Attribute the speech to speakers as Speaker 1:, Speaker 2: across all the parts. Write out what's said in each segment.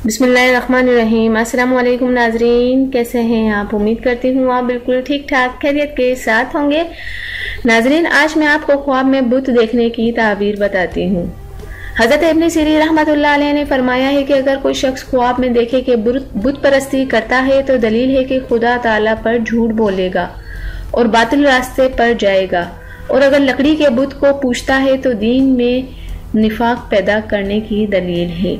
Speaker 1: बिस्मिल्लाहिर्रहमानिर्रहीम। अस्सलाम वालेकुम नाजरीन, कैसे हैं आप? उम्मीद करती हूँ आप बिल्कुल ठीक ठाक खैरियत के साथ होंगे। नाजरीन, आज मैं आपको ख्वाब में बुत देखने की ताबीर बताती हूँ। हज़रत इब्न सीरीन रहमतुल्लाह अलैह ने फरमाया है कि अगर कोई शख्स ख्वाब में देखे कि बुत परस्ती करता है तो दलील है कि खुदा ताला पर झूठ बोलेगा और बातिल रास्ते पर जाएगा, और अगर लकड़ी के बुत को पूछता है तो दीन में निफाक पैदा करने की दलील है।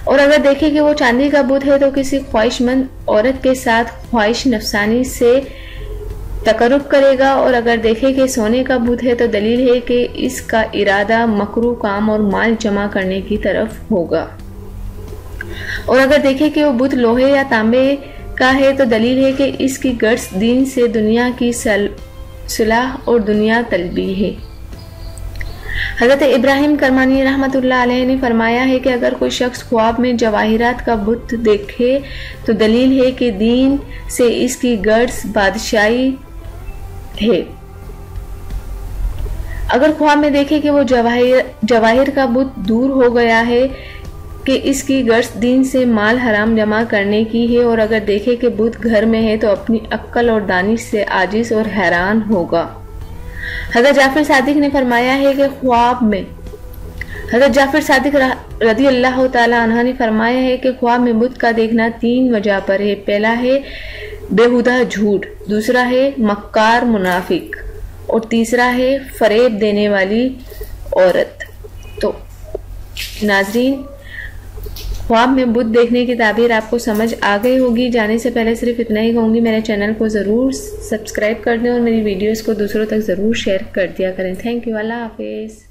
Speaker 1: और अगर देखे कि वो चांदी का बुत है तो किसी ख्वाहिशमंद औरत के साथ ख्वाहिश नफसानी से तकर्रुब करेगा, और अगर देखे कि सोने का बुत है तो दलील है कि इसका इरादा मकरू काम और माल जमा करने की तरफ होगा। और अगर देखे कि वो बुत लोहे या तांबे का है तो दलील है कि इसकी गर्ज दीन से दुनिया की सुलह और दुनिया तलबी है। हज़रत इब्राहिम करमानी रहमतुल्लाह अलैह ने फरमाया है कि अगर कोई शख्स ख्वाब में जवाहिरात का बुत देखे तो दलील है कि दीन से इसकी गर्ज बादशाही है। अगर ख्वाब में देखे कि वो जवाहिर का बुत दूर हो गया है कि इसकी गर्ज दीन से माल हराम जमा करने की है, और अगर देखे कि बुत घर में है तो अपनी अक्ल और दानिश से आजिज और हैरान होगा। हज़रत जाफर सादिक ने फरमाया है कि ख्वाब में हज़रत जाफर सादिक रज़ी अल्लाह ताला अन्हा ने फरमाया है कि ख्वाब में बुत का देखना 3 वजह पर है। पहला है बेहुदा झूठ, दूसरा है मक्कार मुनाफिक, और तीसरा है फरेब देने वाली औरत। तो नाजरीन, ख्वाब में बुत देखने की ताबीर आपको समझ आ गई होगी। जाने से पहले सिर्फ इतना ही कहूँगी, मेरे चैनल को ज़रूर सब्सक्राइब कर दें और मेरी वीडियोस को दूसरों तक ज़रूर शेयर कर दिया करें। Thank you. अल्लाह हाफिज़।